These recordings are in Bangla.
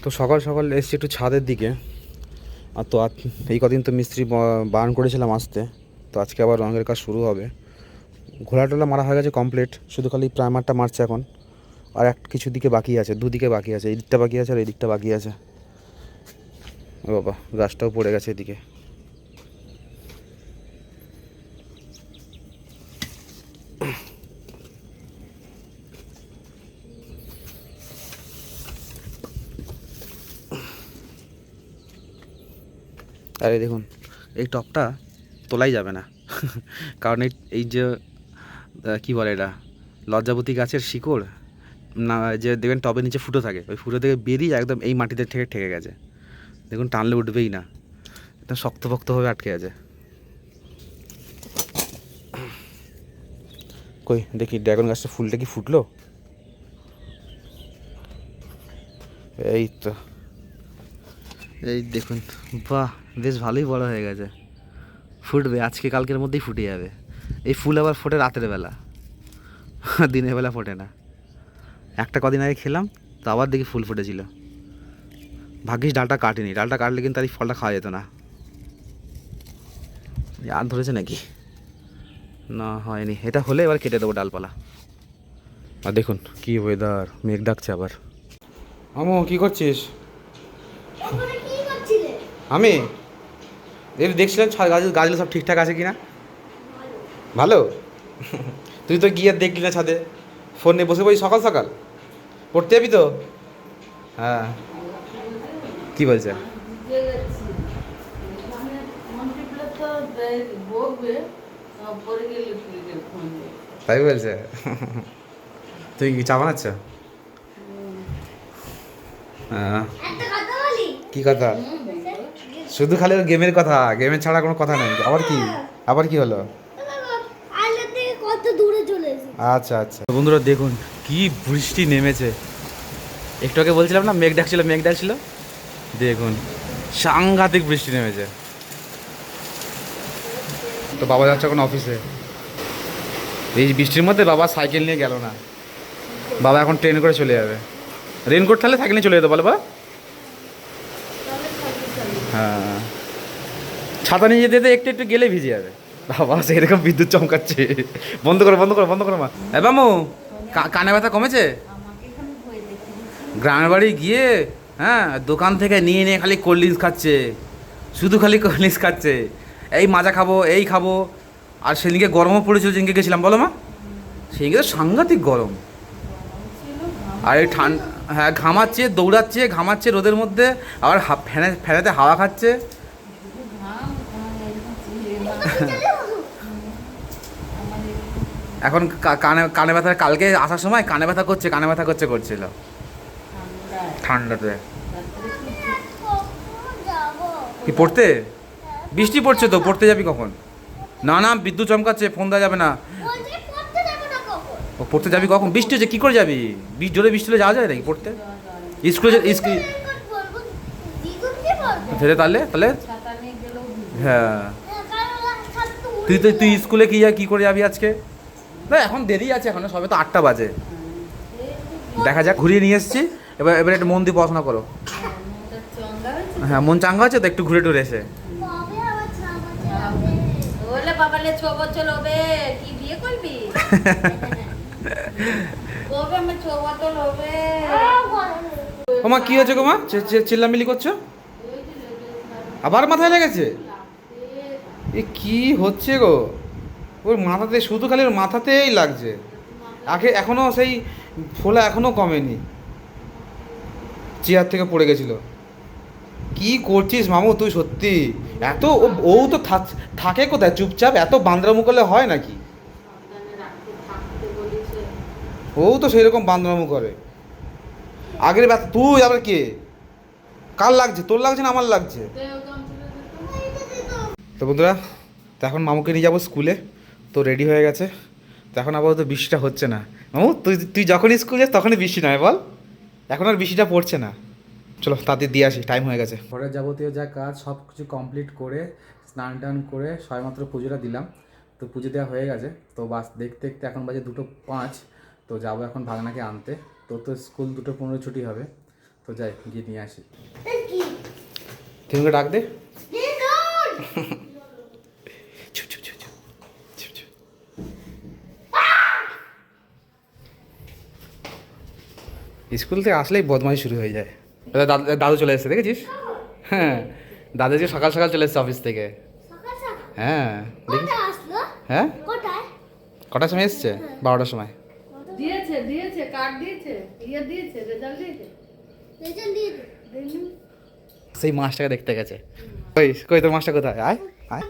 তো সকাল সকাল এসছি একটু ছাদের দিকে। আর তো এই কদিন তো মিস্ত্রি বারণ করেছিলাম আসতে, তো আজকে আবার রঙের কাজ শুরু হবে। ঘোলা টোলা মারা হয়ে গেছে কমপ্লিট, শুধু খালি প্রাইমারটা মারছে এখন। আর কিছু দিকে বাকি আছে, দুদিকে বাকি আছে, এই দিকটা বাকি আছে আর এই দিকটা বাকি আছে। ও বাবা, গাছটাও পড়ে গেছে এদিকে। আরে দেখুন, এই টপটা তোলাই যাবে না কারণ এই যে কী বলে এটা, লজ্জাবতী গাছের শিকড় না, যে দেখবেন টবের নিচে ফুটো থাকে, ওই ফুটো থেকে বেরিয়ে একদম এই মাটিতে ঠেকে গেছে। দেখুন টানলে উঠবেই না, একদম শক্তপোক্তভাবে আটকে আছে। কই দেখি ড্রাগন গাছটা ফুলটা কি ফুটলো? এই তো, এই দেখুন, বাহ বেশ ভালোই বড় হয়ে গেছে। ফুটবে আজকে কালকের মধ্যেই ফুটে যাবে। এই ফুল আবার ফোটে রাতের বেলা, দিনের বেলা ফোটে না। একটা কদিন আগে খেলাম, তো আবার দেখি ফুল ফুটেছিল। ভাগ্যিস ডালটা কাটেনি, ডালটা কাটলে কিন্তু আর এই ফলটা খাওয়া যেত না। আর ধরেছে নাকি? না হয়নি, এটা হলে এবার কেটে দেবো ডালপালা। আর দেখুন কি ওয়েদার, মেঘ ডাকছে আবার। আমু কি করছিস? আমি এই দেখছিলাম গাছগুলো সব ঠিকঠাক আছে কিনা। ভালো তুই তো গিয়ে দেখলি না ছাদে, ফোন নিয়ে বসে বসে সকাল সকাল পড়তে যাবি তো? হ্যাঁ, কি বলছে? তাই বলছে তুই কি চা বানাচ্ছ? হ্যাঁ, কি কথা? শুধু খালি ওর গেমের কথা, গেমের ছাড়া কোনো কথা নেই। আবার কি, আবার কি হলো? আচ্ছা আচ্ছা, বন্ধুরা দেখুন কি বৃষ্টি নেমেছে। একটু আগে বলছিলাম না মেঘ ডাকছিল, মেঘ ডাকছিল, দেখুন সাংঘাতিক বৃষ্টি নেমেছে। তো বাবা যাচ্ছে এখন অফিসে। এই বৃষ্টির মধ্যে বাবা সাইকেল নিয়ে গেল না, বাবা এখন ট্রেন করে চলে যাবে। রেনকোট থাকলে সাইকেল নিয়ে চলে যেতে বলো, বাবা। হ্যাঁ, ছাতা নিয়ে যেতে যেতে একটু একটু গেলে ভিজে যাবে। বাবা সেরকম বিদ্যুৎ চমকাচ্ছে। বন্ধ করো বন্ধ করো বন্ধ করো মা। এ বামু, কানে ব্যথা কমেছে? গ্রামের বাড়ি গিয়ে, হ্যাঁ, দোকান থেকে নিয়ে নিয়ে খালি কোল্ড ড্রিঙ্কস খাচ্ছে, শুধু খালি কোল্ড ড্রিঙ্কস খাচ্ছে। এই মাজা খাবো, এই খাবো। আর সেদিনকে গরমও পড়েছিল, যেদিনকে গেছিলাম বলো মা, সেদিনকে তো সাংঘাতিক গরম। আর এই ঠান্ডা, হ্যাঁ ঘামাচ্ছে, দৌড়াচ্ছে, ঘামাচ্ছে রোদের মধ্যে, আবার ফ্যানেতে হাওয়া খাচ্ছে। এখন কানে কানে ব্যথা, কালকে আসার সময় কানে ব্যথা করছে, কানে ব্যথা করছে করছিল ঠান্ডাতে। কি পড়তে? বৃষ্টি পড়ছে তো, পড়তে যাবি কখন? না না, বিদ্যুৎ চমকাচ্ছে, ফোন দেওয়া যাবে না। ও পড়তে যাবি কখন? বৃষ্টি হচ্ছে, কী করে যাবি? জোরে বৃষ্টি হলে যাওয়া যায় নাকি পড়তে? স্কুলে ফেরে তাহলে তাহলে হ্যাঁ, তুই স্কুলে কী করে যাবি আজকে? না এখন দেরি আছে, এখন সবে তো 8টা বাজে। দেখা যাক, ঘুরিয়ে নিয়ে এসেছি, এবার একটু মন দিয়ে পড়াশোনা করো। হ্যাঁ মন চাঙ্গা আছে তো, একটু ঘুরে টুরে এসে। ওমা কি হয়েছে গো মা, চিল্লামিল্লি করছো? আবার মাথায় লেগেছে? এ কি হচ্ছে গো? ওর মাথাতে, শুধু খালি ওর মাথাতেই লাগছে। আগে এখনো সেই ফোলা এখনো কমেনি, চেয়ার থেকে পড়ে গেছিল। কি করছিস মামু তুই সত্যি? এত ও তো থাকে কোথায় চুপচাপ, এত বান্দরামো করলে হয় নাকি? ও তো সেই রকম বান্দরামো করে। আগের ব্যথা তুই আবার কে? কার লাগছে, তোর লাগছে না আমার লাগছে? তো বন্ধুরা, তো এখন মামুকে নিয়ে যাবো স্কুলে, তো রেডি হয়ে গেছে। তো এখন আপাতত বৃষ্টিটা হচ্ছে না। মামু তুই তুই যখনই স্কুলে যাস তখনই বৃষ্টি নয় বল, এখন আর বৃষ্টিটা পড়ছে না। চলো তাদের দিয়ে আসি, টাইম হয়ে গেছে। ঘরের যাবতীয় যা কাজ সব কিছু কমপ্লিট করে, স্নান টান করে সবেমাত্র পুজোটা দিলাম। তো পুজো দেওয়া হয়ে গেছে, তো বাস দেখতে দেখতে এখন বাজে 2:05। তো যাবো এখন ভাগনাকে আনতে। তো স্কুল 2:15 ছুটি হবে। তো তো যাই গিয়ে নিয়ে আসি। তুমি ডাক দে। ছু, ছু, ছু, ছু, ছু, ছু। স্কুল থেকে আসলেই বদমাইশ শুরু হয়ে যায়। দাদু চলে এসেছে দেখেছিস? হ্যাঁ, দাদু যে সকাল সকাল চলে এসেছে অফিস থেকে। হ্যাঁ দেখি। হ্যাঁ কটার সময় এসছে? 12টার সময়। দিয়েছে কার্ড দিয়েছে, দিয়েছে রেজাল্ট দিয়েছে। সেই মাছটাকে দেখতে গেছে। কই কই তোর মাছটা কোথায়? আয় আয়।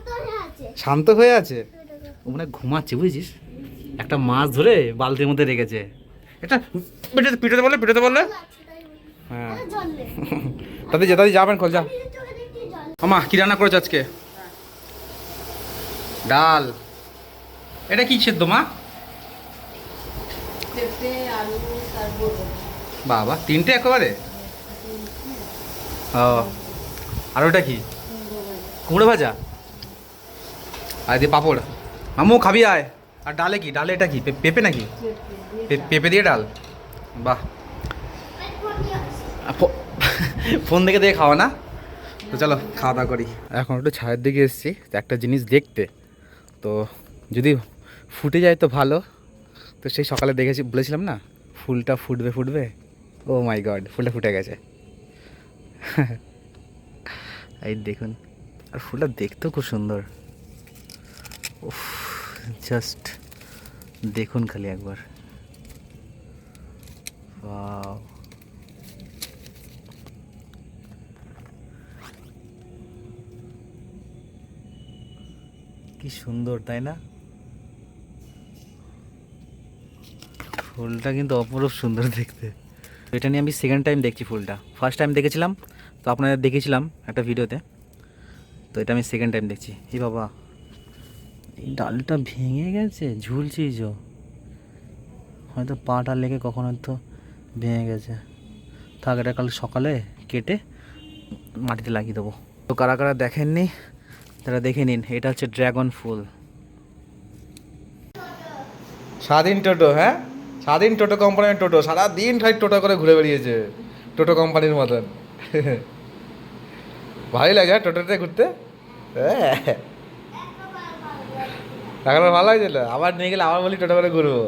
শান্ত হয়ে আছে, ও মানে ঘুমাচ্ছে বুঝছিস। একটা মাছ ধরে বালতির মধ্যে রেখেছে। এটা পিটাতে বললে হ্যাঁ। তাদের যাবেন খোল যা। মামা কি রান্না করেছো আজকে? ডাল। এটা কি সেদ্ধ মা? পেঁপে আলু তারপর বাবা 3টে একেবারে। ও আর ওটা কি? কুমড়ো ভাজা আর দিয়ে পাঁপড়। মামু খাবি আয়। আর ডালে কি? ডালে এটা কি পেঁপে নাকি? পেঁপে দিয়ে ডাল। বাহ, ফোন দেখে দেখে খাওয়া না? তো চলো খাওয়া দাওয়া করি। এখন একটু ছাদের দিকে এসেছি একটা জিনিস দেখতে, তো যদি ফুটে যায় তো ভালো। তো সেই সকালে দেখেছি, বলেছিলাম না ফুলটা ফুটবে। ও মাই গড, ফুলটা ফুটে গেছে। এই দেখুন, আর ফুলটা দেখতেও খুব সুন্দর। উফ, জাস্ট দেখুন খালি একবার। ওয়াও, কি সুন্দর তাই না? ফুলটা কিন্তু অপরূপ সুন্দর দেখতে। এটা নিয়ে আমি সেকেন্ড টাইম দেখছি ফুলটা। ফার্স্ট টাইম দেখেছিলাম তো আপনাদের দেখেছিলাম একটা ভিডিওতে, তো এটা আমি সেকেন্ড টাইম দেখছি। এই বাবা, এই ডালটা ভেঙে গেছে, ঝুলছি যো, হয়তো পাটা লেগে কখন হয়তো ভেঙে গেছে। থাক, এটা কাল সকালে কেটে মাটিতে লাগিয়ে দেবো। তো কারা কারা দেখেননি তারা দেখে নিন, এটা হচ্ছে ড্রাগন ফুল। স্বাধীন টোটো, হ্যাঁ স্বাধীন টোটো কোম্পানির টোটো, সারাদিন ঠাই টোটো করে ঘুরে বেরিয়েছে টোটো কোম্পানির মতন। ভালোই লাগে টোটোতে ঘুরতে। এখন ভালো লাগছিল, আবার নিয়ে গেলে আবার বলি টোটো করে ঘুরবো।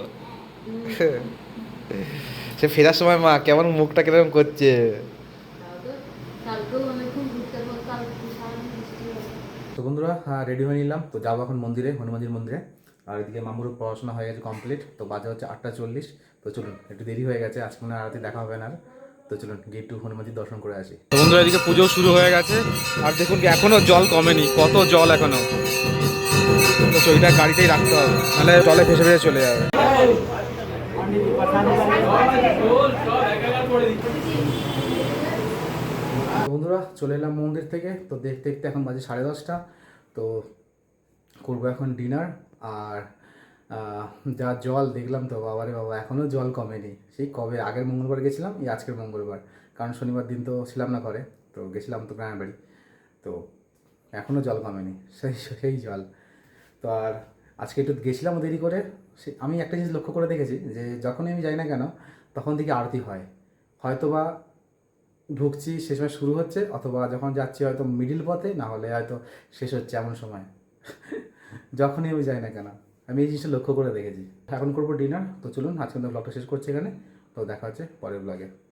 সে ফেরার সময় মা কেমন মুখটা কিরকম করছে। তো বন্ধুরা রেডি হয়ে নিলাম, তো যাবো এখন মন্দিরে, হনুমানজির মন্দিরে। আর এদিকে মামুরও পড়াশোনা হয়ে গেছে কমপ্লিট, তো বাজে হচ্ছে 8টা 40। তো চলুন, একটু দেরি হয়ে গেছে, আজকে মনে হয় আরতি দেখা হবে না আর। তো চলুন গিয়ে একটু হনুমানজির দর্শন করে আসি। তো বন্ধুরা এদিকে পুজো শুরু হয়ে গেছে, আর দেখুন এখনো জল কমেনি, কত জল এখনো। তো চইটা গাড়িতেই রাখতে হবে, নাহলে জলে ভেসে ভেসে চলে যাবে। বন্ধুরা চলে এলাম মন্দির থেকে, তো দেখতে দেখতে এখন বাজে 10:30। তো করবো এখন ডিনার। আর যা জল দেখলাম তো বাবারে বাবা, এখনও জল কমেনি। সেই কবে আগের মঙ্গলবার গেছিলাম, এই আজকের মঙ্গলবার, কারণ শনিবার দিন তো ছিলাম না ঘরে, তো গেছিলাম তো গ্রামের বাড়ি। তো এখনও জল কমেনি, সেই জল। তো আর আজকে একটু গেছিলাম দেরি করে। আমি একটা জিনিস লক্ষ্য করে দেখেছি যে যখনই আমি যাই না কেন তখন থেকে আরতি হয়, হয়তো বা ঢুকছি সে সময় শুরু হচ্ছে, অথবা যখন যাচ্ছি হয়তো মিডিল পথে, না হলে হয়তো শেষ হচ্ছে এমন সময়। যখনই আমি যাই না কেন আমি এই জিনিসটা লক্ষ্য করে দেখেছি। এখন করবো ডিনার, তো চলুন আজকে ব্লগটা শেষ করছি এখানে। তো দেখা হচ্ছে পরের ব্লগে।